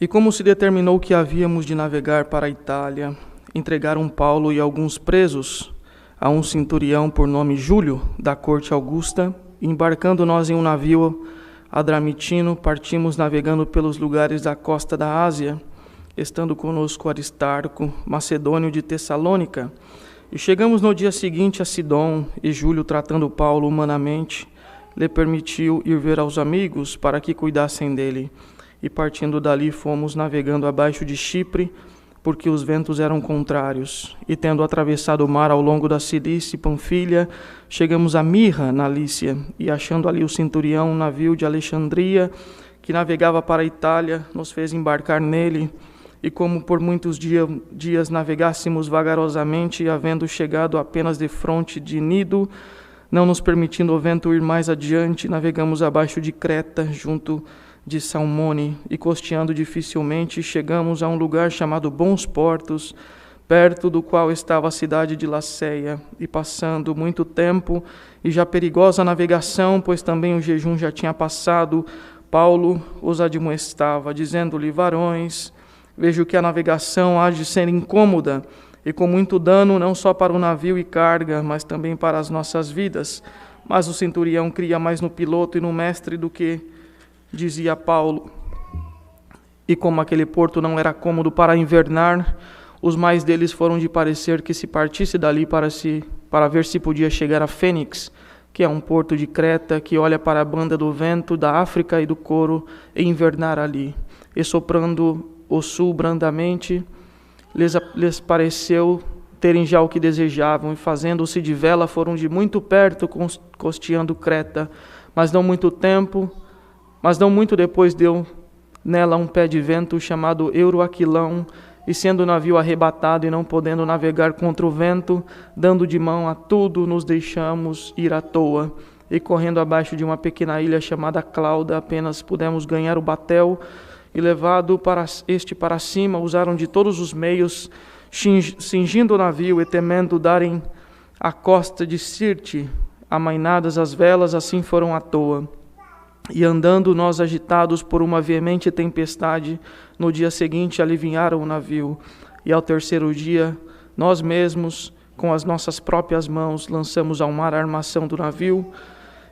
E como se determinou que havíamos de navegar para a Itália, entregaram Paulo e alguns presos a um centurião por nome Júlio, da corte Augusta, e embarcando nós em um navio adramitino, partimos navegando pelos lugares da costa da Ásia, estando conosco Aristarco, macedônio de Tessalônica, e chegamos no dia seguinte a Sidom, e Júlio, tratando Paulo humanamente, lhe permitiu ir ver aos amigos para que cuidassem dele. E partindo dali fomos navegando abaixo de Chipre, porque os ventos eram contrários. E tendo atravessado o mar ao longo da Cilícia e Panfilha, chegamos a Mirra, na Lícia, e achando ali o centurião, um navio de Alexandria, que navegava para a Itália, nos fez embarcar nele. E como por muitos dias navegássemos vagarosamente, e havendo chegado apenas defronte de Nido, não nos permitindo o vento ir mais adiante, navegamos abaixo de Creta, junto de Salmone, e costeando dificilmente, chegamos a um lugar chamado Bons Portos, perto do qual estava a cidade de Laceia, e passando muito tempo, e já perigosa a navegação, pois também o jejum já tinha passado, Paulo os admoestava, dizendo-lhe: varões, vejo que a navegação há de ser incômoda, e com muito dano, não só para o navio e carga, mas também para as nossas vidas. Mas o centurião cria mais no piloto e no mestre do que dizia Paulo. E como aquele porto não era cômodo para invernar, os mais deles foram de parecer que se partisse dali para ver se podia chegar a Fênix, que é um porto de Creta, que olha para a banda do vento da África e do Coro, e invernar ali. E soprando o sul brandamente, lhes pareceu terem já o que desejavam, e fazendo-se de vela foram de muito perto, costeando Creta, mas não muito depois deu nela um pé de vento chamado Euroaquilão, e sendo o navio arrebatado e não podendo navegar contra o vento, dando de mão a tudo, nos deixamos ir à toa. E correndo abaixo de uma pequena ilha chamada Clauda, apenas pudemos ganhar o batel, e levado para cima, usaram de todos os meios, cingindo o navio e temendo darem à costa de Sirte, amainadas as velas, assim foram à toa. E andando nós agitados por uma veemente tempestade, no dia seguinte aliviaram o navio. E ao terceiro dia, nós mesmos, com as nossas próprias mãos, lançamos ao mar a armação do navio,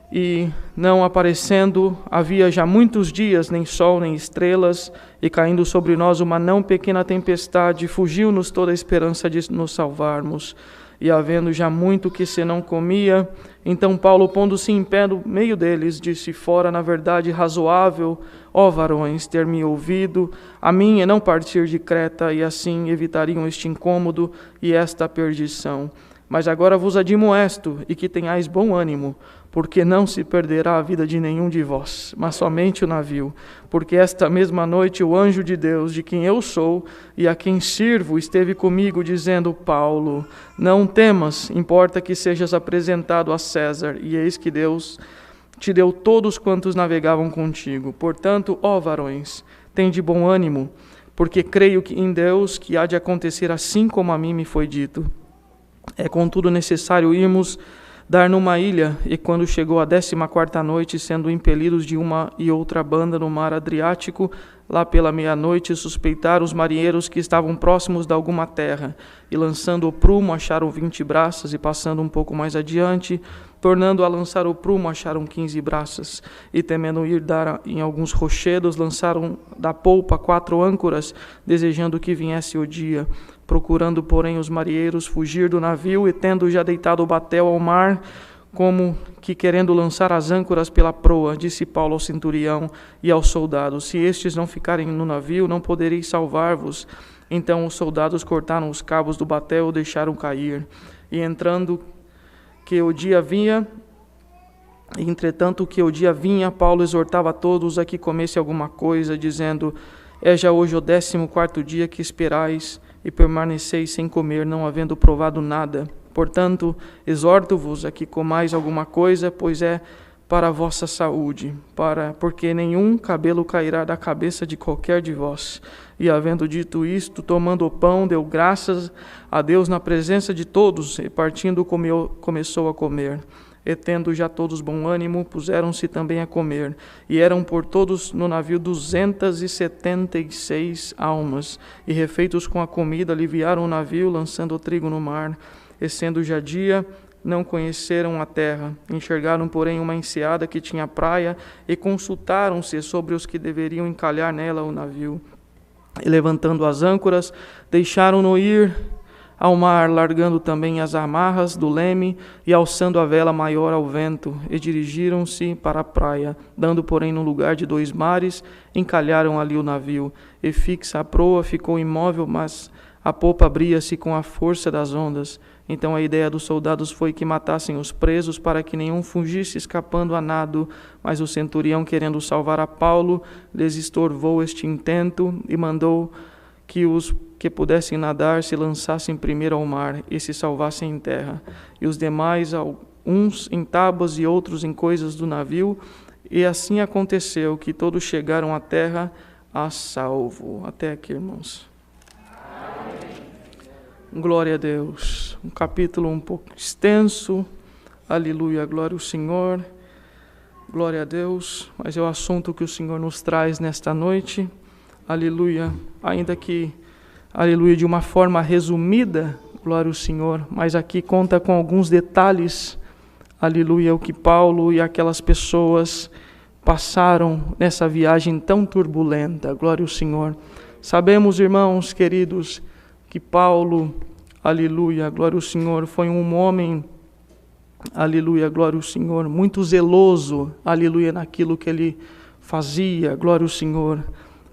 e não aparecendo, havia já muitos dias, nem sol, nem estrelas, e caindo sobre nós uma não pequena tempestade, fugiu-nos toda a esperança de nos salvarmos. E havendo já muito que se não comia, então Paulo, pondo-se em pé no meio deles, disse: fora, na verdade, razoável, ó varões, ter-me ouvido, a mim, e não partir de Creta, e assim evitariam este incômodo e esta perdição. Mas agora vos admoesto, e que tenhais bom ânimo, porque não se perderá a vida de nenhum de vós, mas somente o navio. Porque esta mesma noite o anjo de Deus, de quem eu sou e a quem sirvo, esteve comigo, dizendo: Paulo, não temas, importa que sejas apresentado a César, e eis que Deus te deu todos quantos navegavam contigo. Portanto, ó varões, tende bom ânimo, porque creio que em Deus que há de acontecer assim como a mim me foi dito. É contudo necessário irmos dar numa ilha, e quando chegou a 14ª noite, sendo impelidos de uma e outra banda no mar Adriático, lá pela meia-noite suspeitaram os marinheiros que estavam próximos de alguma terra, e lançando o prumo acharam 20 braças, e passando um pouco mais adiante, tornando a lançar o prumo, acharam 15 braças, e temendo ir dar em alguns rochedos, lançaram da polpa 4 âncoras, desejando que viesse o dia. Procurando, porém, os marinheiros fugir do navio, e tendo já deitado o batel ao mar, como que querendo lançar as âncoras pela proa, disse Paulo ao centurião e aos soldados: se estes não ficarem no navio, não podereis salvar-vos. Então os soldados cortaram os cabos do batel e o deixaram cair. E entretanto que o dia vinha, Paulo exortava a todos a que comesse alguma coisa, dizendo: é já hoje o 14º dia que esperais, e permaneceis sem comer, não havendo provado nada. Portanto, exorto-vos a que comais alguma coisa, pois é para a vossa saúde, porque nenhum cabelo cairá da cabeça de qualquer de vós. E havendo dito isto, tomando o pão, deu graças a Deus na presença de todos, e partindo começou a comer. E tendo já todos bom ânimo, puseram-se também a comer. E eram por todos no navio 276 almas. E refeitos com a comida, aliviaram o navio, lançando o trigo no mar. E sendo já dia, não conheceram a terra. Enxergaram, porém, uma enseada que tinha praia, e consultaram-se sobre os que deveriam encalhar nela o navio. E levantando as âncoras, deixaram-no ir ao mar, largando também as amarras do leme e alçando a vela maior ao vento, e dirigiram-se para a praia, dando, porém, no lugar de 2 mares, encalharam ali o navio, e fixa a proa ficou imóvel, mas a popa abria-se com a força das ondas. Então a ideia dos soldados foi que matassem os presos, para que nenhum fugisse escapando a nado, mas o centurião, querendo salvar a Paulo, lhes estorvou este intento, e mandou que os que pudessem nadar se lançassem primeiro ao mar e se salvassem em terra, e os demais, uns em tábuas e outros em coisas do navio, e assim aconteceu que todos chegaram à terra a salvo. Até aqui, irmãos. Amém. Glória a Deus. Um capítulo um pouco extenso. Aleluia, glória ao Senhor. Glória a Deus. Mas é o assunto que o Senhor nos traz nesta noite. Aleluia. Ainda que aleluia, de uma forma resumida, glória ao Senhor, mas aqui conta com alguns detalhes, aleluia, o que Paulo e aquelas pessoas passaram nessa viagem tão turbulenta, glória ao Senhor. Sabemos, irmãos queridos, que Paulo, aleluia, glória ao Senhor, foi um homem, aleluia, glória ao Senhor, muito zeloso, aleluia, naquilo que ele fazia, glória ao Senhor.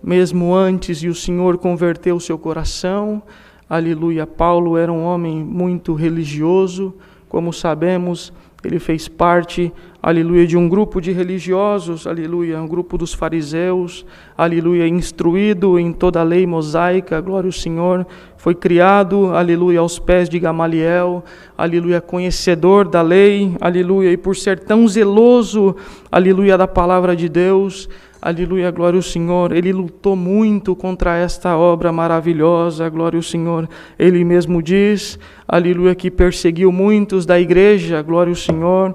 Mesmo antes de o Senhor converter o seu coração, aleluia, Paulo era um homem muito religioso, como sabemos, ele fez parte, aleluia, de um grupo de religiosos, aleluia, um grupo dos fariseus, aleluia, instruído em toda a lei mosaica, glória ao Senhor, foi criado, aleluia, aos pés de Gamaliel, aleluia, conhecedor da lei, aleluia, e por ser tão zeloso, aleluia, da palavra de Deus, aleluia, glória ao Senhor, ele lutou muito contra esta obra maravilhosa, glória ao Senhor. Ele mesmo diz, aleluia, que perseguiu muitos da igreja, glória ao Senhor.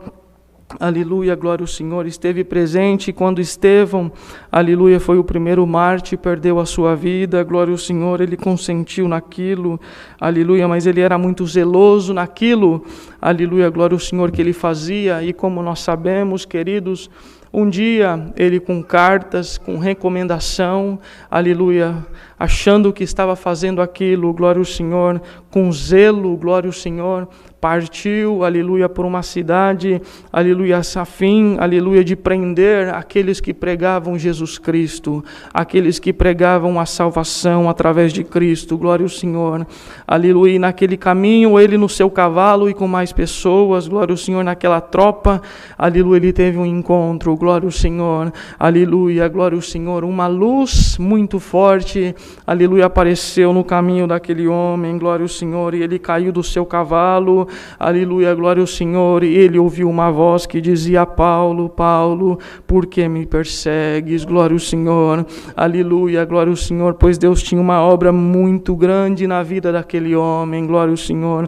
Aleluia, glória ao Senhor. Esteve presente quando Estevão, aleluia, foi o primeiro mártir, perdeu a sua vida, glória ao Senhor. Ele consentiu naquilo, aleluia, mas ele era muito zeloso naquilo, aleluia, glória ao Senhor, que ele fazia. E como nós sabemos, queridos, um dia, ele com cartas, com recomendação, aleluia, achando que estava fazendo aquilo, glória ao Senhor, com zelo, glória ao Senhor, partiu, aleluia, por uma cidade, aleluia, a fim, aleluia, de prender aqueles que pregavam Jesus Cristo, aqueles que pregavam a salvação através de Cristo, glória ao Senhor, aleluia, e naquele caminho, ele no seu cavalo e com mais pessoas, glória ao Senhor, naquela tropa, aleluia, ele teve um encontro, glória ao Senhor, aleluia, glória ao Senhor, uma luz muito forte, aleluia, apareceu no caminho daquele homem, glória ao Senhor, e ele caiu do seu cavalo, aleluia, glória ao Senhor, e ele ouviu uma voz que dizia: Paulo, Paulo, por que me persegues? Glória ao Senhor, aleluia, glória ao Senhor, pois Deus tinha uma obra muito grande na vida daquele homem, glória ao Senhor.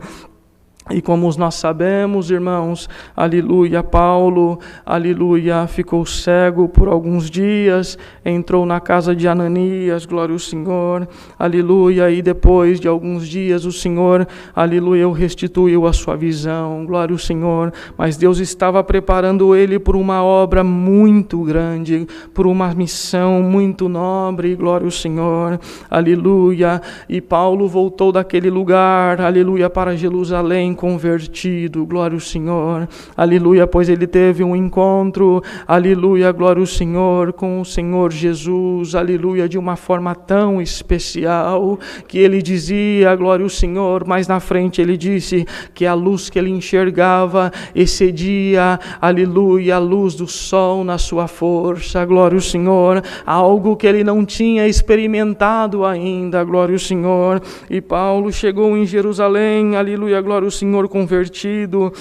E como nós sabemos, irmãos, aleluia, Paulo, aleluia, ficou cego por alguns dias, entrou na casa de Ananias, glória ao Senhor, aleluia, e depois de alguns dias o Senhor, aleluia, restituiu a sua visão, glória ao Senhor, mas Deus estava preparando ele por uma obra muito grande, por uma missão muito nobre, glória ao Senhor, aleluia, e Paulo voltou daquele lugar, aleluia, para Jerusalém, convertido, glória ao Senhor, aleluia, pois ele teve um encontro, aleluia, glória ao Senhor, com o Senhor Jesus, aleluia, de uma forma tão especial, que ele dizia, glória ao Senhor, mas na frente ele disse que a luz que ele enxergava excedia, aleluia, a luz do sol na sua força, glória ao Senhor, algo que ele não tinha experimentado ainda, glória ao Senhor, e Paulo chegou em Jerusalém, aleluia, glória ao Senhor, convertido,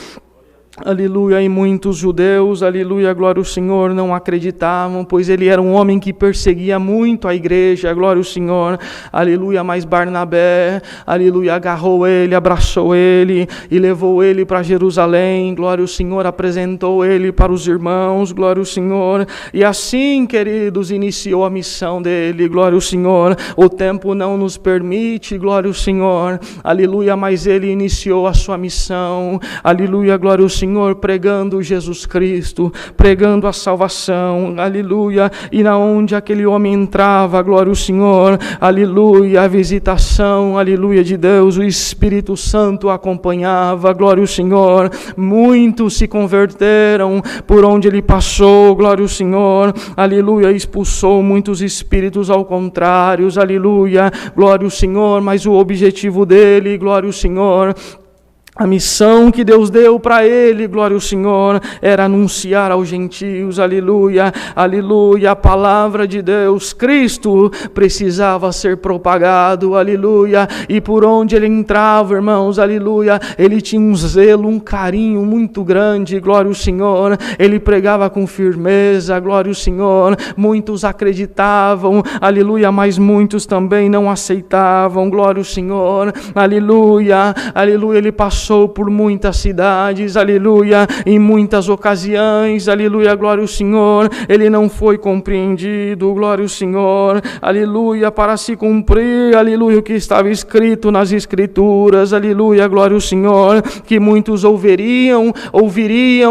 Aleluia, e muitos judeus, aleluia, glória ao Senhor, não acreditavam, pois ele era um homem que perseguia muito a igreja, glória ao Senhor, aleluia, mas Barnabé, aleluia, agarrou ele, abraçou ele e levou ele para Jerusalém, glória ao Senhor, apresentou ele para os irmãos, glória ao Senhor, e assim, queridos, iniciou a missão dele, glória ao Senhor. O tempo não nos permite, glória ao Senhor, aleluia, mas ele iniciou a sua missão, aleluia, glória ao Senhor, pregando Jesus Cristo, pregando a salvação, aleluia, e na onde aquele homem entrava, glória ao Senhor, aleluia, a visitação, aleluia, de Deus, o Espírito Santo acompanhava, glória ao Senhor, muitos se converteram por onde ele passou, glória ao Senhor, aleluia, expulsou muitos espíritos ao contrário, aleluia, glória ao Senhor, mas o objetivo dele, glória ao Senhor, a missão que Deus deu para ele, glória ao Senhor, era anunciar aos gentios, aleluia, aleluia, a palavra de Deus. Cristo precisava ser propagado, aleluia, e por onde ele entrava, irmãos, aleluia, ele tinha um zelo, um carinho muito grande, glória ao Senhor, ele pregava com firmeza, glória ao Senhor, muitos acreditavam, aleluia, mas muitos também não aceitavam, glória ao Senhor, aleluia, aleluia, ele passou por muitas cidades, aleluia, em muitas ocasiões, aleluia, glória ao Senhor, ele não foi compreendido, glória ao Senhor, aleluia, para se cumprir, aleluia, o que estava escrito nas Escrituras, aleluia, glória ao Senhor, que muitos ouviriam,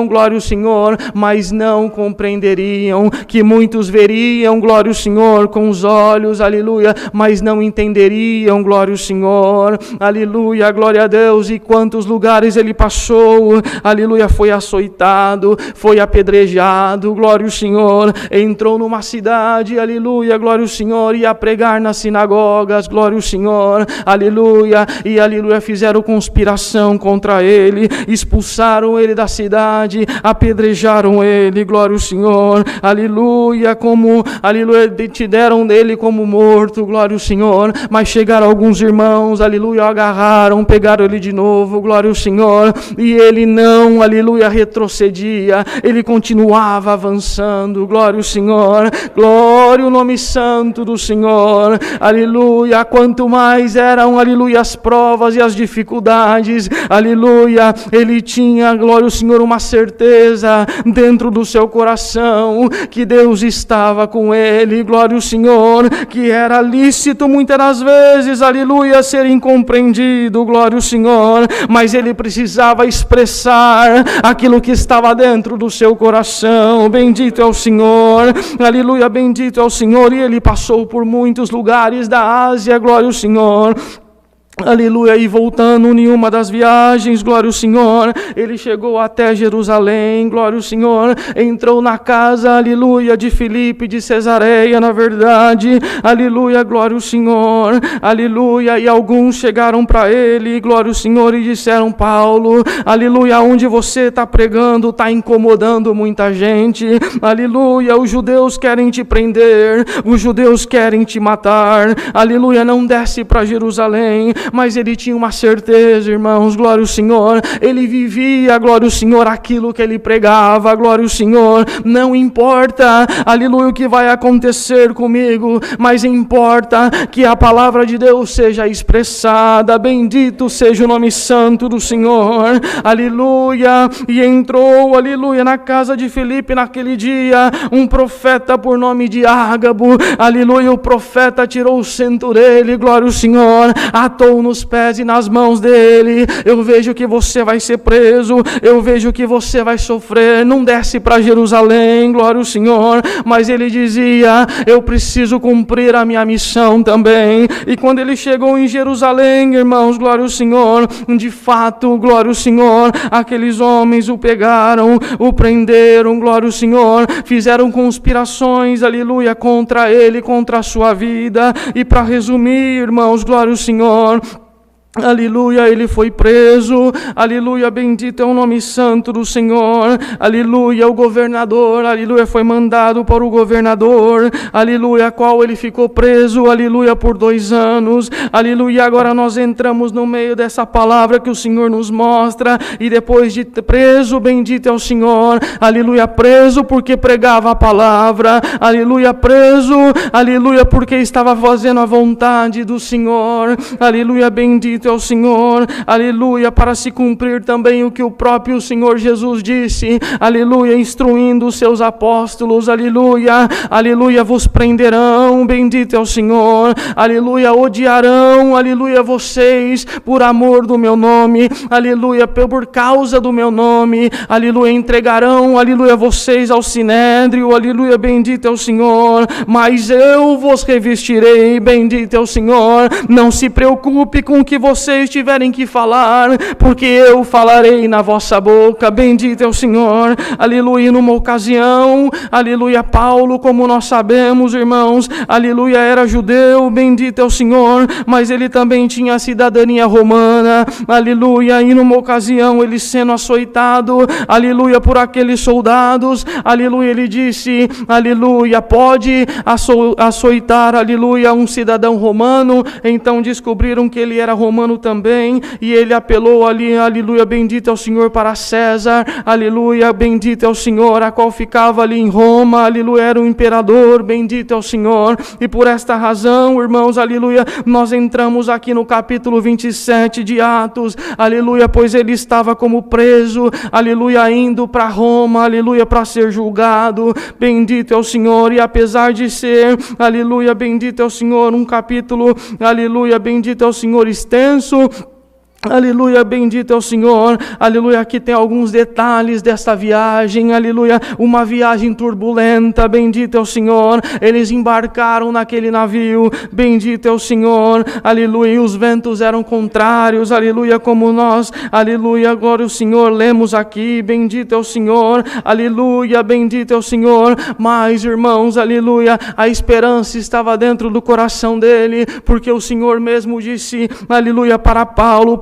glória ao Senhor, mas não compreenderiam, que muitos veriam, glória ao Senhor, com os olhos, aleluia, mas não entenderiam, glória ao Senhor, aleluia, glória a Deus, e quantos lugares ele passou, aleluia, foi açoitado, foi apedrejado, glória ao Senhor, entrou numa cidade, aleluia, glória ao Senhor, ia pregar nas sinagogas, glória ao Senhor, aleluia, e aleluia, fizeram conspiração contra ele, expulsaram ele da cidade, apedrejaram ele, glória ao Senhor, aleluia, como, aleluia, te deram dele como morto, glória ao Senhor, mas chegaram alguns irmãos, aleluia, agarraram, pegaram ele de novo, glória ao Senhor, e ele não, aleluia, retrocedia, ele continuava avançando, glória ao Senhor, glória ao nome santo do Senhor, aleluia, quanto mais eram, aleluia, as provas e as dificuldades, aleluia, ele tinha, glória ao Senhor, uma certeza dentro do seu coração, que Deus estava com ele, glória ao Senhor, que era lícito muitas das vezes, aleluia, ser incompreendido, glória ao Senhor, mas ele precisava expressar aquilo que estava dentro do seu coração, bendito é o Senhor, aleluia, bendito é o Senhor, e ele passou por muitos lugares da Ásia, glória ao Senhor, aleluia, e voltando em uma das viagens, glória ao Senhor, ele chegou até Jerusalém, glória ao Senhor, entrou na casa, aleluia, de Filipe de Cesareia, na verdade, aleluia, glória ao Senhor, aleluia, e alguns chegaram para ele, glória ao Senhor, e disseram: Paulo, aleluia, onde você está pregando, está incomodando muita gente, aleluia, os judeus querem te prender, os judeus querem te matar, aleluia, não desce para Jerusalém. Mas ele tinha uma certeza, irmãos, glória ao Senhor, ele vivia, glória ao Senhor, aquilo que ele pregava, glória ao Senhor, não importa, aleluia, o que vai acontecer comigo, mas importa que a palavra de Deus seja expressada, bendito seja o nome santo do Senhor, aleluia, e entrou, aleluia, na casa de Filipe naquele dia, um profeta por nome de Ágabo, aleluia, o profeta tirou o cinto dele, glória ao Senhor, atou nos pés e nas mãos dele: eu vejo que você vai ser preso, eu vejo que você vai sofrer, não desce para Jerusalém, glória ao Senhor, mas ele dizia: eu preciso cumprir a minha missão também. E quando ele chegou em Jerusalém, irmãos, glória ao Senhor, de fato, glória ao Senhor, aqueles homens o pegaram, o prenderam, glória ao Senhor, fizeram conspirações, aleluia, contra ele, contra a sua vida. E para resumir, irmãos, glória ao Senhor, Aleluia, ele foi preso, aleluia, bendito é o nome santo do Senhor, aleluia, o governador, aleluia, foi mandado para o governador, aleluia, qual ele ficou preso, aleluia, por 2 anos, aleluia, agora nós entramos no meio dessa palavra que o Senhor nos mostra, e depois de preso, bendito é o Senhor, aleluia, preso porque pregava a palavra, aleluia, preso, aleluia, porque estava fazendo a vontade do Senhor, aleluia, bendito é o Senhor, aleluia, para se cumprir também o que o próprio Senhor Jesus disse, aleluia, instruindo os seus apóstolos, aleluia, aleluia, vos prenderão, bendito é o Senhor, aleluia, odiarão, aleluia, vocês, por amor do meu nome, aleluia, por causa do meu nome, aleluia, entregarão, aleluia, vocês ao sinédrio, aleluia, bendito é o Senhor, mas eu vos revestirei, bendito é o Senhor, não se preocupe com o que vocês tiverem que falar, porque eu falarei na vossa boca, bendito é o Senhor, aleluia, numa ocasião, aleluia, Paulo, como nós sabemos, irmãos, aleluia, era judeu, bendito é o Senhor, mas ele também tinha a cidadania romana, aleluia, e numa ocasião, ele sendo açoitado, aleluia, por aqueles soldados, aleluia, ele disse, aleluia, pode açoitar, aleluia, um cidadão romano, então descobriram que ele era romano também, e ele apelou ali, aleluia, bendito é o Senhor, para César, aleluia, bendito é o Senhor, a qual ficava ali em Roma, aleluia, era o imperador, bendito é o Senhor, e por esta razão, irmãos, aleluia, nós entramos aqui no capítulo 27 de Atos, aleluia, pois ele estava como preso, aleluia, indo para Roma, aleluia, para ser julgado, bendito é o Senhor, e apesar de ser, aleluia, bendito é o Senhor, um capítulo, aleluia, bendito é o Senhor, extenso, aleluia, bendito é o Senhor, aleluia, aqui tem alguns detalhes desta viagem, aleluia, uma viagem turbulenta, bendito é o Senhor, eles embarcaram naquele navio, bendito é o Senhor, aleluia, e os ventos eram contrários, aleluia, como nós, aleluia, glória ao Senhor, lemos aqui, bendito é o Senhor, aleluia, bendito é o Senhor, mas irmãos, aleluia, a esperança estava dentro do coração dele, porque o Senhor mesmo disse, aleluia, para Paulo,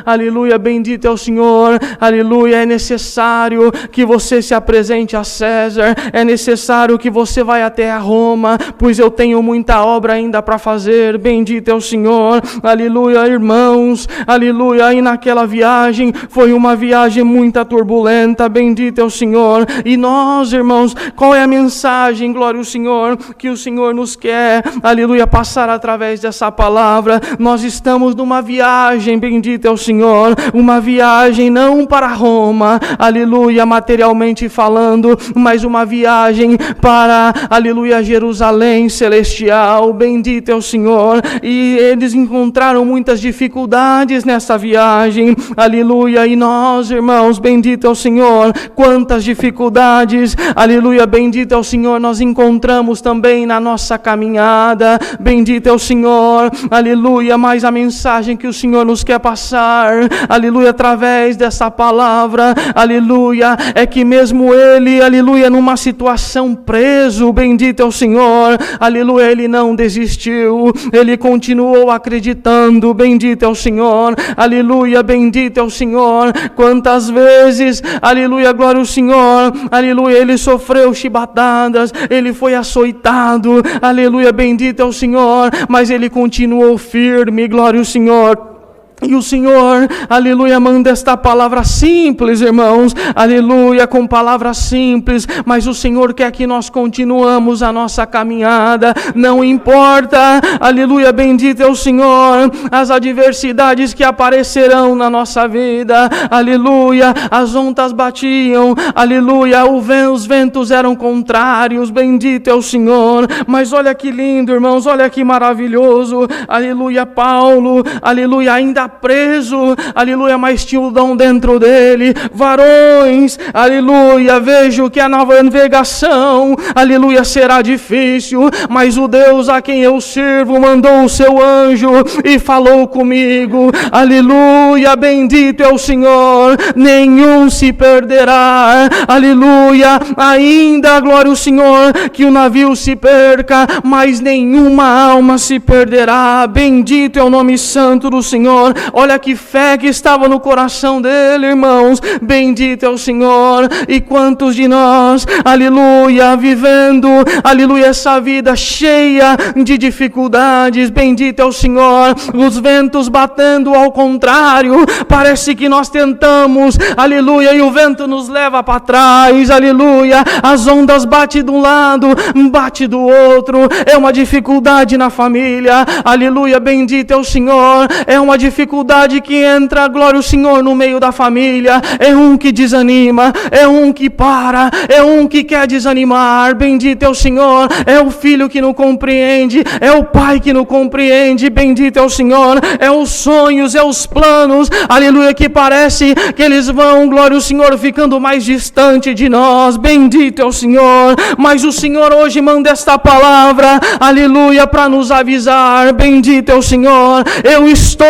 aleluia, bendito é o Senhor, aleluia, é necessário que você se apresente a César, é necessário que você vá até a Roma, pois eu tenho muita obra ainda para fazer, bendito é o Senhor, aleluia, irmãos, aleluia, e naquela viagem, foi uma viagem muito turbulenta, bendito é o Senhor, e nós, irmãos, qual é a mensagem, glória ao Senhor, que o Senhor nos quer, aleluia, passar através dessa palavra? Nós estamos numa viagem, bendito é o Senhor, uma viagem não para Roma, aleluia, materialmente falando, mas uma viagem para, aleluia, Jerusalém celestial, bendito é o Senhor, e eles encontraram muitas dificuldades nessa viagem, aleluia, e nós, irmãos, bendito é o Senhor, quantas dificuldades, aleluia, bendito é o Senhor, nós encontramos também na nossa caminhada, bendito é o Senhor, aleluia, mas a mensagem que o Senhor nos quer passar, aleluia, através dessa palavra, aleluia, é que mesmo ele, aleluia, numa situação preso, bendito é o Senhor, aleluia, ele não desistiu, ele continuou acreditando, bendito é o Senhor, aleluia, bendito é o Senhor, quantas vezes, aleluia, glória ao Senhor, aleluia, ele sofreu chibatadas, ele foi açoitado, aleluia, bendito é o Senhor, mas ele continuou firme, glória ao Senhor. E o Senhor, aleluia, manda esta palavra simples, irmãos, aleluia, com palavras simples, mas o Senhor quer que nós continuamos a nossa caminhada, não importa, aleluia, bendito é o Senhor, as adversidades que aparecerão na nossa vida, aleluia, as ondas batiam, aleluia, os ventos eram contrários, bendito é o Senhor, mas olha que lindo, irmãos, olha que maravilhoso, aleluia, Paulo, aleluia, ainda preso, aleluia, mas tinha o dom dentro dele. Varões, aleluia, vejo que a nova navegação, aleluia, será difícil, mas o Deus a quem eu sirvo mandou o seu anjo e falou comigo, aleluia, bendito é o Senhor, nenhum se perderá, aleluia, ainda, glória ao Senhor, que o navio se perca, mas nenhuma alma se perderá, bendito é o nome santo do Senhor. Olha que fé que estava no coração dele, irmãos, bendito é o Senhor. E quantos de nós, aleluia, vivendo, aleluia, essa vida cheia de dificuldades, bendito é o Senhor, os ventos batendo ao contrário, parece que nós tentamos, aleluia, e o vento nos leva para trás, aleluia, as ondas batem de um lado, bate do outro, é uma dificuldade na família, aleluia, bendito é o Senhor, é uma dificuldade que entra, glória ao Senhor, no meio da família, é um que desanima, é um que para, é um que quer desanimar, bendito é o Senhor, é o filho que não compreende, é o pai que não compreende, bendito é o Senhor, é os sonhos, é os planos, aleluia, que parece que eles vão, glória ao Senhor, ficando mais distante de nós, bendito é o Senhor, mas o Senhor hoje manda esta palavra, aleluia, para nos avisar, bendito é o Senhor, eu estou,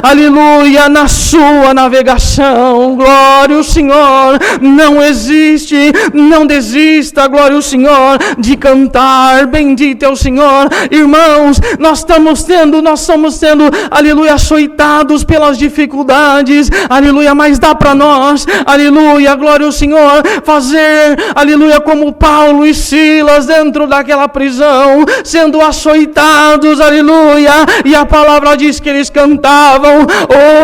aleluia, na sua navegação, glória ao Senhor, não existe, não desista, glória ao Senhor, de cantar, bendito é o Senhor, irmãos, nós estamos sendo, aleluia, açoitados pelas dificuldades, aleluia, mas dá para nós, aleluia, glória ao Senhor, fazer, aleluia, como Paulo e Silas dentro daquela prisão, sendo açoitados, aleluia, e a palavra diz que eles cantavam.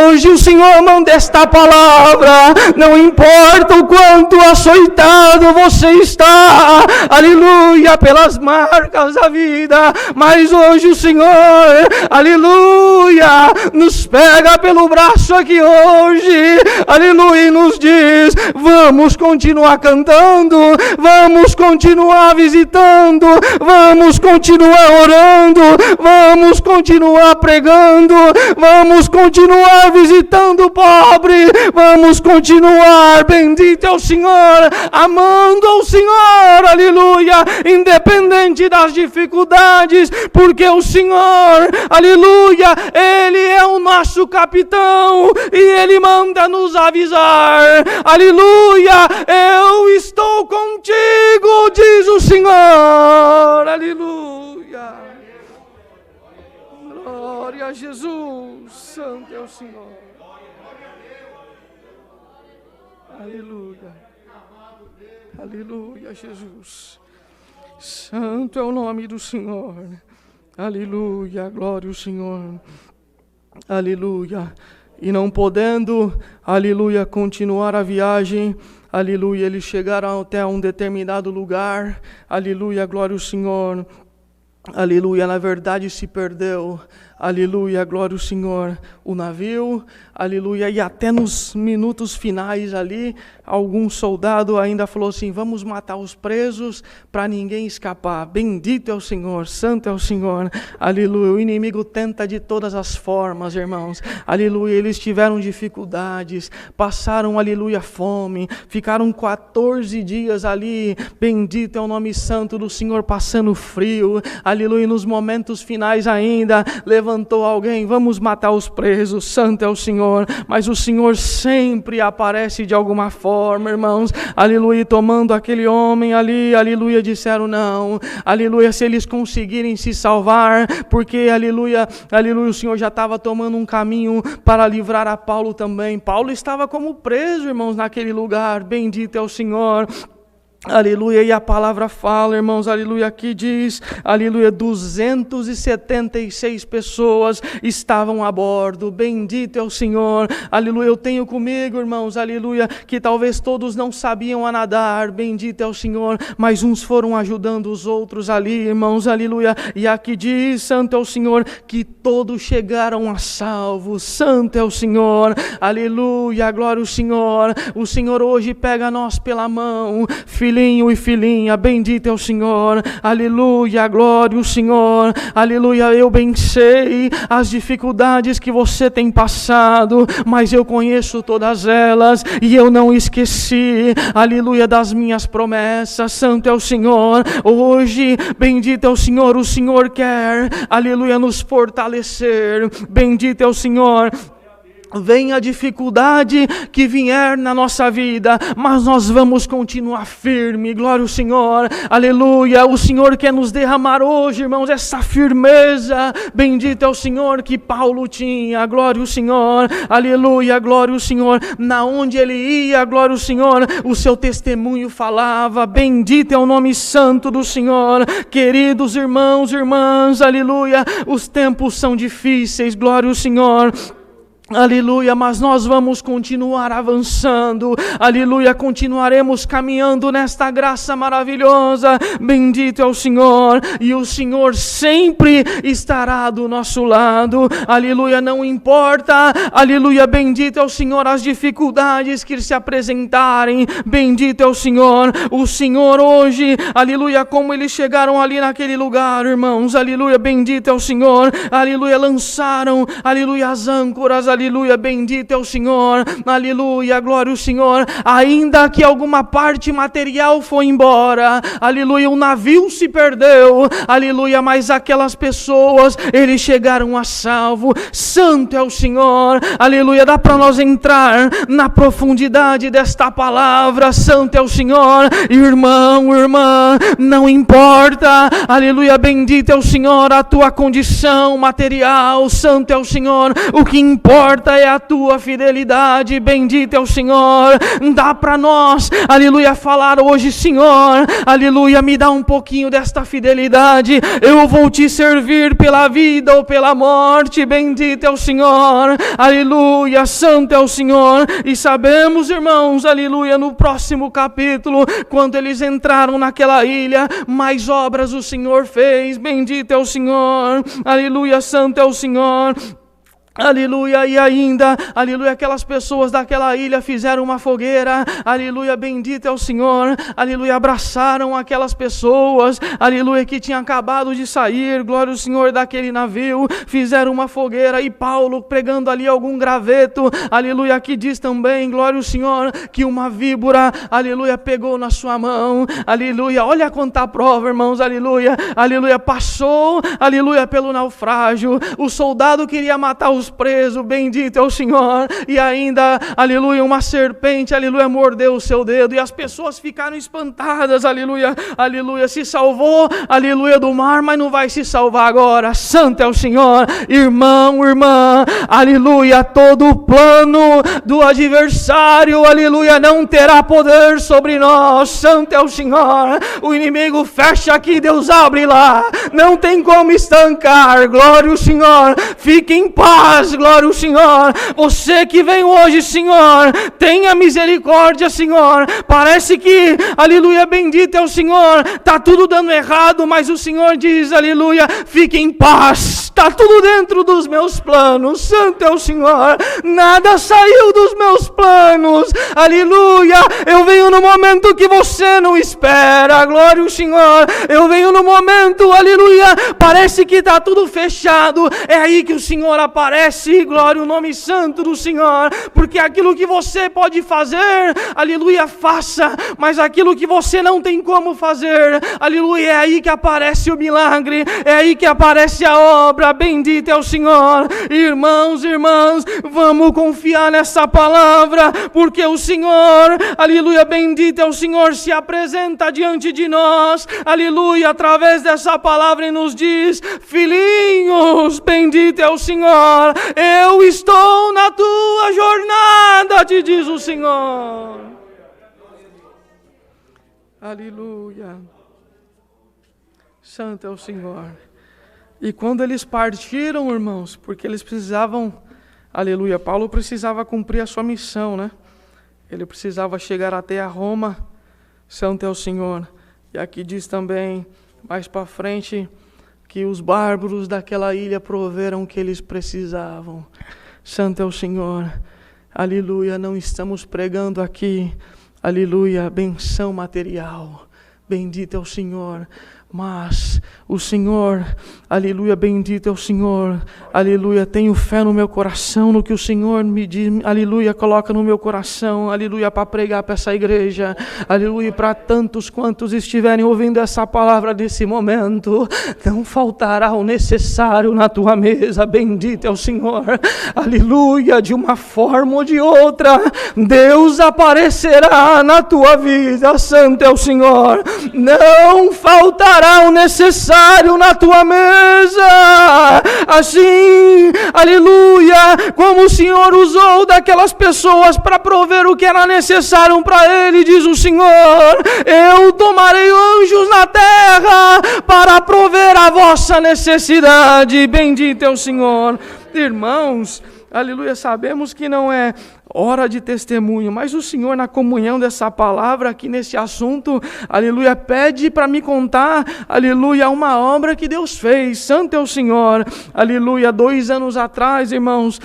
Hoje o Senhor manda esta palavra, não importa o quanto açoitado você está, aleluia, pelas marcas da vida, mas hoje o Senhor, aleluia, nos pega pelo braço aqui hoje, aleluia, e nos diz, vamos continuar cantando, vamos continuar visitando, vamos continuar orando, vamos continuar pregando, vamos continuar visitando o pobre, vamos continuar, bendito é o Senhor, amando ao Senhor, aleluia, independente das dificuldades, porque o Senhor, aleluia, Ele é o nosso capitão e Ele manda nos avisar, aleluia, eu estou contigo, diz o Senhor, aleluia, glória a Jesus, santo é o Senhor, aleluia, aleluia, Jesus, santo é o nome do Senhor, aleluia, glória ao Senhor, aleluia, e não podendo, aleluia, continuar a viagem, aleluia, eles chegaram até um determinado lugar, aleluia, glória ao Senhor, aleluia, na verdade se perdeu, aleluia, glória ao Senhor, o navio, aleluia, e até nos minutos finais ali, algum soldado ainda falou assim, vamos matar os presos para ninguém escapar, bendito é o Senhor, santo é o Senhor, aleluia, o inimigo tenta de todas as formas, irmãos, aleluia, eles tiveram dificuldades, passaram, aleluia, fome, ficaram 14 dias ali, bendito é o nome santo do Senhor, passando frio, aleluia, nos momentos finais ainda, levantou alguém, vamos matar os presos, santo é o Senhor, mas o Senhor sempre aparece de alguma forma, irmãos, aleluia, tomando aquele homem ali, aleluia, disseram não, aleluia, se eles conseguirem se salvar, porque, aleluia, aleluia, o Senhor já estava tomando um caminho para livrar a Paulo também, Paulo estava como preso, irmãos, naquele lugar, bendito é o Senhor, aleluia, e a palavra fala, irmãos, aleluia, aqui diz, aleluia, 276 pessoas estavam a bordo, bendito é o Senhor, aleluia, eu tenho comigo, irmãos, aleluia, que talvez todos não sabiam a nadar, bendito é o Senhor, mas uns foram ajudando os outros ali, irmãos, aleluia, e aqui diz, santo é o Senhor, que todos chegaram a salvo, santo é o Senhor, aleluia, glória ao Senhor, o Senhor hoje pega nós pela mão, filho filhinho e filhinha, bendito é o Senhor, aleluia, glória ao Senhor, aleluia. Eu bem sei as dificuldades que você tem passado, mas eu conheço todas elas e eu não esqueci, aleluia, das minhas promessas. Santo é o Senhor. Hoje, bendito é o Senhor quer, aleluia, nos fortalecer. Bendito é o Senhor. Venha a dificuldade que vier na nossa vida, mas nós vamos continuar firme, glória ao Senhor, aleluia. O Senhor quer nos derramar hoje, irmãos, essa firmeza, bendito é o Senhor que Paulo tinha, glória ao Senhor, aleluia, glória ao Senhor. Na onde ele ia, glória ao Senhor, o seu testemunho falava, bendito é o nome santo do Senhor. Queridos irmãos, irmãs, aleluia, os tempos são difíceis, glória ao Senhor, aleluia, mas nós vamos continuar avançando, aleluia, continuaremos caminhando nesta graça maravilhosa, bendito é o Senhor, e o Senhor sempre estará do nosso lado, aleluia, não importa, aleluia, bendito é o Senhor, as dificuldades que se apresentarem, bendito é o Senhor hoje, aleluia, como eles chegaram ali naquele lugar, irmãos, aleluia, bendito é o Senhor, aleluia, lançaram, aleluia, as âncoras, aleluia, bendito é o Senhor, aleluia, glória ao Senhor, ainda que alguma parte material foi embora, aleluia, o navio se perdeu, aleluia, mas aquelas pessoas, eles chegaram a salvo. Santo é o Senhor, aleluia, dá para nós entrar na profundidade desta palavra. Santo é o Senhor, irmão, irmã, não importa, aleluia, bendito é o Senhor, a tua condição material, santo é o Senhor, o que importa é a tua fidelidade, bendito é o Senhor. Dá para nós, aleluia, falar hoje, Senhor, aleluia, me dá um pouquinho desta fidelidade, eu vou te servir pela vida ou pela morte, bendito é o Senhor, aleluia, santo é o Senhor. E sabemos, irmãos, aleluia, no próximo capítulo, quando eles entraram naquela ilha, mais obras o Senhor fez, bendito é o Senhor, aleluia, santo é o Senhor. Aleluia, e ainda, aleluia, aquelas pessoas daquela ilha fizeram uma fogueira, aleluia, bendito é o Senhor, aleluia, abraçaram aquelas pessoas, aleluia, que tinham acabado de sair, glória ao Senhor, daquele navio, fizeram uma fogueira, e Paulo pregando ali algum graveto, aleluia, que diz também, glória ao Senhor, que uma víbora, aleluia, pegou na sua mão, aleluia, olha quanta prova, irmãos, aleluia, aleluia, passou, aleluia, pelo naufrágio, o soldado queria matar os presos, bendito é o Senhor, e ainda, aleluia, uma serpente, aleluia, mordeu o seu dedo, e as pessoas ficaram espantadas, aleluia, aleluia, se salvou, aleluia, do mar, mas não vai se salvar agora. Santo é o Senhor, irmão, irmã, aleluia, todo o plano do adversário, aleluia, não terá poder sobre nós. Santo é o Senhor, o inimigo fecha aqui, Deus abre lá, não tem como estancar, glória ao Senhor, fique em paz, glória ao Senhor. Você que vem hoje, Senhor, tenha misericórdia, Senhor, parece que, aleluia, bendito é o Senhor, está tudo dando errado, mas o Senhor diz, aleluia, fique em paz, está tudo dentro dos meus planos. Santo é o Senhor, nada saiu dos meus planos, aleluia, eu venho no momento que você não espera, glória ao Senhor, eu venho no momento, aleluia, parece que está tudo fechado, é aí que o Senhor aparece, glória ao nome santo do Senhor, porque aquilo que você pode fazer, aleluia, faça, mas aquilo que você não tem como fazer, aleluia, é aí que aparece o milagre, é aí que aparece a obra, bendito é o Senhor. Irmãos, irmãs, vamos confiar nessa palavra, porque o Senhor, aleluia, bendito é o Senhor, se apresenta diante de nós, aleluia, através dessa palavra e nos diz, filhinhos, bendito é o Senhor, eu estou na tua jornada, te diz o Senhor. Aleluia. Santo é o Senhor. E quando eles partiram, irmãos, porque eles precisavam, aleluia, Paulo precisava cumprir a sua missão, né? Ele precisava chegar até a Roma. Santo é o Senhor. E aqui diz também, mais para frente, que os bárbaros daquela ilha proveram o que eles precisavam. Santo é o Senhor, aleluia, não estamos pregando aqui, aleluia, benção material. Bendito é o Senhor. Mas o Senhor, aleluia, bendito é o Senhor, aleluia, tenho fé no meu coração, no que o Senhor me diz, aleluia, coloca no meu coração, aleluia, para pregar para essa igreja, aleluia, para tantos quantos estiverem ouvindo essa palavra nesse momento, não faltará o necessário na tua mesa, bendito é o Senhor, aleluia, de uma forma ou de outra, Deus aparecerá na tua vida, santo é o Senhor, não faltará o necessário na tua mesa, assim, aleluia, como o Senhor usou daquelas pessoas para prover o que era necessário para ele, diz o Senhor, eu tomarei anjos na terra para prover a vossa necessidade, bendito é o Senhor. Irmãos, aleluia, sabemos que não é hora de testemunho, mas o Senhor, na comunhão dessa palavra aqui nesse assunto, aleluia, pede para me contar, aleluia, uma obra que Deus fez, santo é o Senhor, aleluia, 2 anos atrás, irmãos,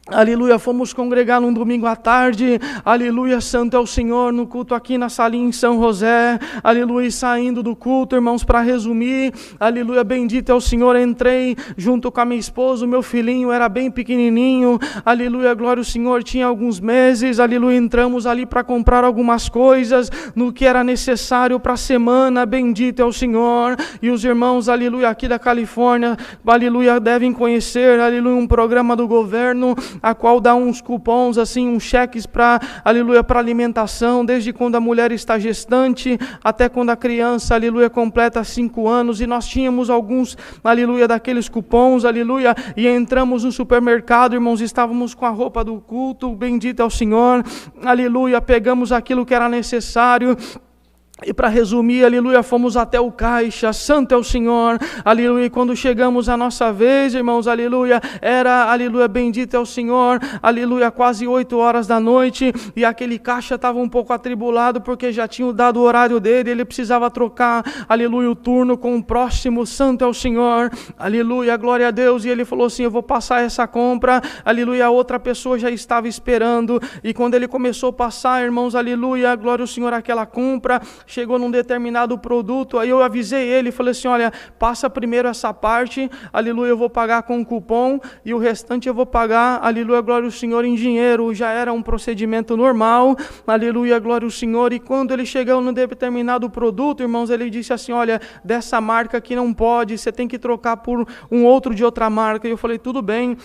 aleluia, fomos congregar num domingo à tarde, aleluia, santo é o Senhor, no culto aqui na salinha em São José, aleluia, e saindo do culto, irmãos, para resumir, aleluia, bendito é o Senhor, entrei junto com a minha esposa, o meu filhinho era bem pequenininho, aleluia, glória ao Senhor, tinha alguns meses, aleluia, entramos ali para comprar algumas coisas, no que era necessário para a semana, bendito é o Senhor, e os irmãos, aleluia, aqui da Califórnia, aleluia, devem conhecer, aleluia, um programa do governo, a qual dá uns cupons, assim, uns cheques para, aleluia, para alimentação, desde quando a mulher está gestante, até quando a criança, aleluia, completa 5 anos, e nós tínhamos alguns, aleluia, daqueles cupons, aleluia, e entramos no supermercado, irmãos, estávamos com a roupa do culto, bendito é o Senhor, aleluia, pegamos aquilo que era necessário, e para resumir, aleluia, fomos até o caixa, santo é o Senhor, aleluia, e quando chegamos a nossa vez, irmãos, aleluia, era, aleluia, bendito é o Senhor, aleluia, quase 8 horas da noite, e aquele caixa estava um pouco atribulado, porque já tinham dado o horário dele, ele precisava trocar, aleluia, o turno com o próximo, santo é o Senhor, aleluia, glória a Deus, e ele falou assim, eu vou passar essa compra, aleluia, a outra pessoa já estava esperando, e quando ele começou a passar, irmãos, aleluia, glória ao Senhor, aquela compra, chegou num determinado produto, aí eu avisei ele, falei assim, olha, passa primeiro essa parte, aleluia, eu vou pagar com cupom, e o restante eu vou pagar, aleluia, glória ao Senhor, em dinheiro, já era um procedimento normal, aleluia, glória ao Senhor, e quando ele chegou num determinado produto, irmãos, ele disse assim, olha, dessa marca aqui não pode, você tem que trocar por um outro de outra marca, e eu falei, tudo bem,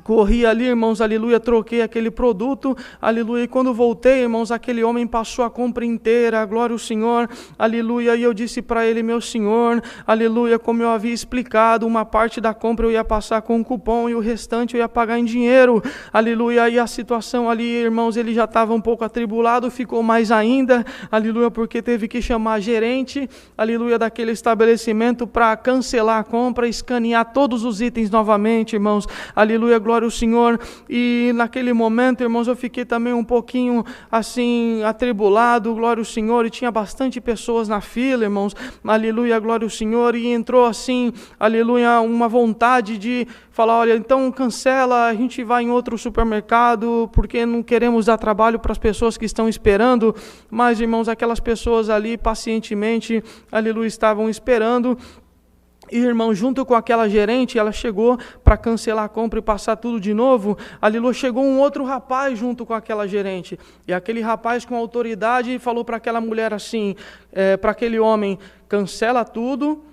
corri ali, irmãos, aleluia, troquei aquele produto, aleluia, e quando voltei, irmãos, aquele homem passou a compra inteira, glória ao Senhor, aleluia, e eu disse para ele, meu Senhor, aleluia, como eu havia explicado, uma parte da compra eu ia passar com um cupom e o restante eu ia pagar em dinheiro, aleluia, e a situação ali, irmãos, ele já estava um pouco atribulado, ficou mais ainda, aleluia, porque teve que chamar a gerente, aleluia, daquele estabelecimento para cancelar a compra, escanear todos os itens novamente, irmãos, aleluia, glória ao Senhor, e naquele momento, irmãos, eu fiquei também um pouquinho, assim, atribulado, glória ao Senhor, e tinha bastante pessoas na fila, irmãos, aleluia, glória ao Senhor, e entrou assim, aleluia, uma vontade de falar, olha, então cancela, a gente vai em outro supermercado, porque não queremos dar trabalho para as pessoas que estão esperando, mas, irmãos, aquelas pessoas ali, pacientemente, aleluia, estavam esperando. E, irmão, junto com aquela gerente, ela chegou para cancelar a compra e passar tudo de novo, aleluia, chegou um outro rapaz junto com aquela gerente, e aquele rapaz com autoridade falou para aquela mulher assim, para aquele homem, cancela tudo,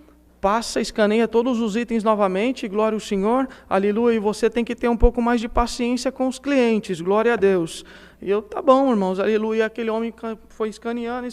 passa, escaneia todos os itens novamente, glória ao Senhor, aleluia, e você tem que ter um pouco mais de paciência com os clientes, glória a Deus. E eu, tá bom, irmãos, aleluia, aquele homem foi escaneando,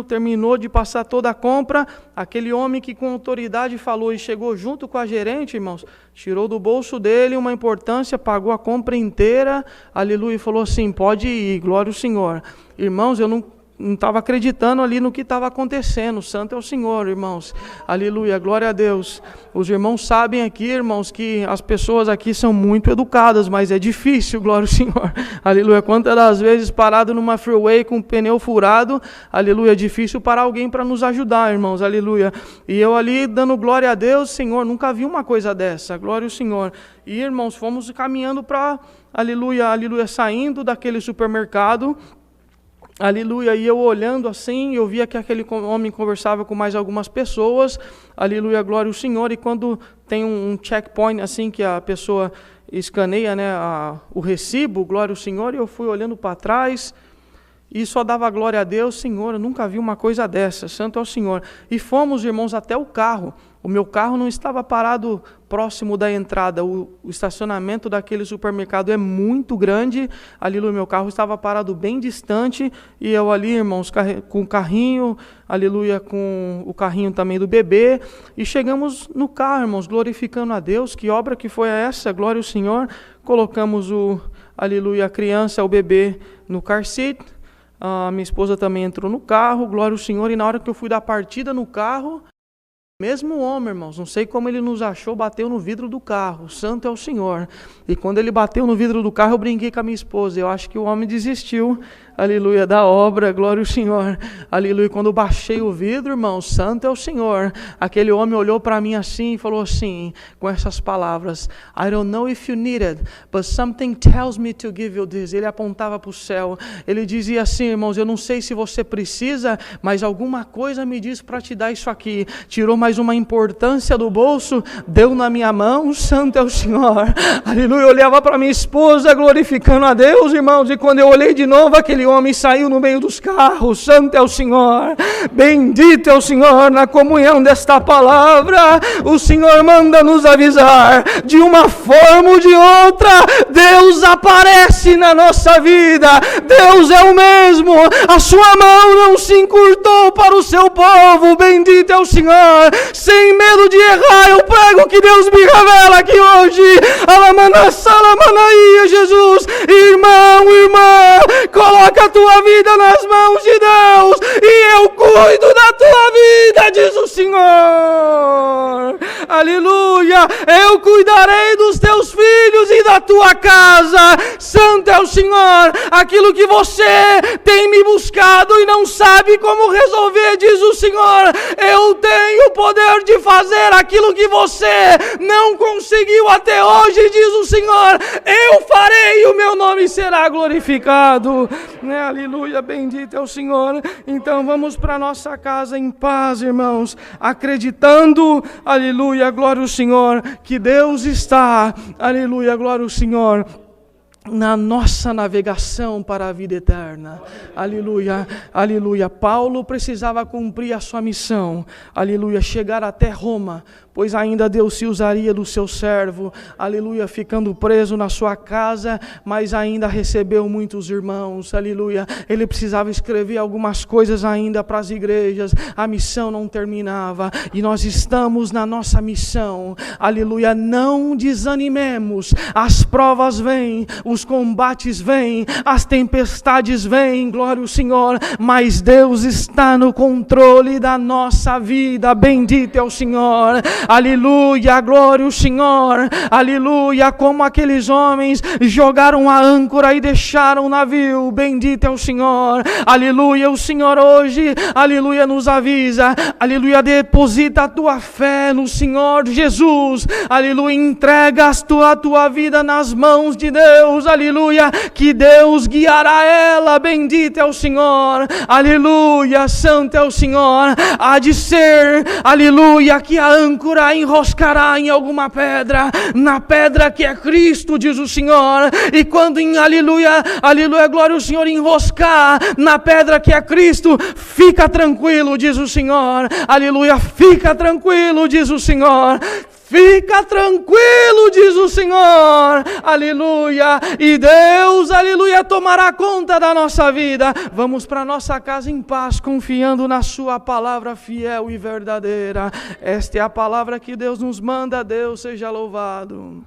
terminou de passar toda a compra, aquele homem que com autoridade falou e chegou junto com a gerente, irmãos, tirou do bolso dele uma importância, pagou a compra inteira, aleluia, e falou assim, pode ir, glória ao Senhor. Irmãos, eu não estava acreditando ali no que estava acontecendo, santo é o Senhor, irmãos, aleluia, glória a Deus. Os irmãos sabem aqui, irmãos, que as pessoas aqui são muito educadas, mas é difícil, glória ao Senhor, aleluia, quantas das vezes parado numa freeway com o pneu furado, aleluia, é difícil para alguém para nos ajudar, irmãos, aleluia, e eu ali dando glória a Deus, Senhor, nunca vi uma coisa dessa, glória ao Senhor, e irmãos, fomos caminhando para, aleluia, aleluia, saindo daquele supermercado, aleluia, e eu olhando assim, eu via que aquele homem conversava com mais algumas pessoas, aleluia, glória ao Senhor, e quando tem um checkpoint assim, que a pessoa escaneia, né, o recibo, glória ao Senhor, e eu fui olhando para trás, e só dava glória a Deus. Senhor, eu nunca vi uma coisa dessa, santo é o Senhor. E fomos, irmãos, até o carro. O meu carro não estava parado próximo da entrada. O estacionamento daquele supermercado é muito grande. Aleluia, meu carro estava parado bem distante. E eu ali, irmãos, com o carrinho, aleluia, com o carrinho também do bebê. E chegamos no carro, irmãos, glorificando a Deus. Que obra que foi essa? Glória ao Senhor. Colocamos aleluia, a criança, o bebê no car seat. A minha esposa também entrou no carro, glória ao Senhor. E na hora que eu fui dar partida no carro, mesmo homem, irmãos, não sei como ele nos achou, bateu no vidro do carro, santo é o Senhor. E quando ele bateu no vidro do carro, eu brinquei com a minha esposa, eu acho que o homem desistiu, aleluia, da obra, glória ao Senhor, aleluia. Quando eu baixei o vidro, irmãos, santo é o Senhor, aquele homem olhou para mim assim e falou assim, com essas palavras: I don't know if you need it, but something tells me to give you this. Ele apontava para o céu, ele dizia assim, irmãos, eu não sei se você precisa, mas alguma coisa me diz para te dar isso aqui. Tirou mais uma importância do bolso, deu na minha mão, santo é o Senhor, aleluia. Eu olhava para minha esposa glorificando a Deus, irmãos, e quando eu olhei de novo, aquele homem saiu no meio dos carros, santo é o Senhor, bendito é o Senhor. Na comunhão desta palavra, o Senhor manda nos avisar, de uma forma ou de outra, Deus aparece na nossa vida, Deus é o mesmo, a sua mão não se encurtou para o seu povo, bendito é o Senhor. Sem medo de errar, eu prego que Deus me revela aqui hoje, Alamanaia, Jesus, irmão, irmã, coloca a tua vida nas mãos de Deus, e eu cuido da tua vida, diz o Senhor, aleluia, eu cuidarei dos teus filhos e da tua casa, santo é o Senhor. Aquilo que você tem me buscado e não sabe como resolver, diz o Senhor, eu tenho o poder de fazer aquilo que você não conseguiu até hoje, diz o Senhor, eu farei e o meu nome será glorificado, né? Aleluia, bendito é o Senhor. Então vamos para nossa casa em paz, irmãos, acreditando, aleluia, glória ao Senhor, que Deus está, aleluia, glória ao Senhor, na nossa navegação para a vida eterna, aleluia, aleluia. Paulo precisava cumprir a sua missão, aleluia, chegar até Roma, pois ainda Deus se usaria do seu servo, aleluia, ficando preso na sua casa, mas ainda recebeu muitos irmãos, aleluia. Ele precisava escrever algumas coisas ainda para as igrejas, a missão não terminava, e nós estamos na nossa missão, aleluia. Não desanimemos, as provas vêm, os combates vêm, as tempestades vêm, glória ao Senhor, mas Deus está no controle da nossa vida, bendito é o Senhor, aleluia, glória ao Senhor, aleluia. Como aqueles homens jogaram a âncora e deixaram o navio, bendito é o Senhor, aleluia. O Senhor hoje, aleluia, nos avisa, aleluia, deposita a tua fé no Senhor Jesus, aleluia, entrega a tua vida nas mãos de Deus, aleluia, que Deus guiará ela, bendito é o Senhor, aleluia, santo é o Senhor. Há de ser, aleluia, que a âncora enroscará em alguma pedra, na pedra que é Cristo, diz o Senhor, e quando em aleluia, aleluia, glória ao Senhor, enroscar na pedra que é Cristo, fica tranquilo, diz o Senhor, aleluia, fica tranquilo, diz o Senhor, fica tranquilo, diz o Senhor, aleluia, e Deus, aleluia, tomará conta da nossa vida. Vamos para nossa casa em paz, confiando na sua palavra fiel e verdadeira. Esta é a palavra que Deus nos manda, Deus seja louvado.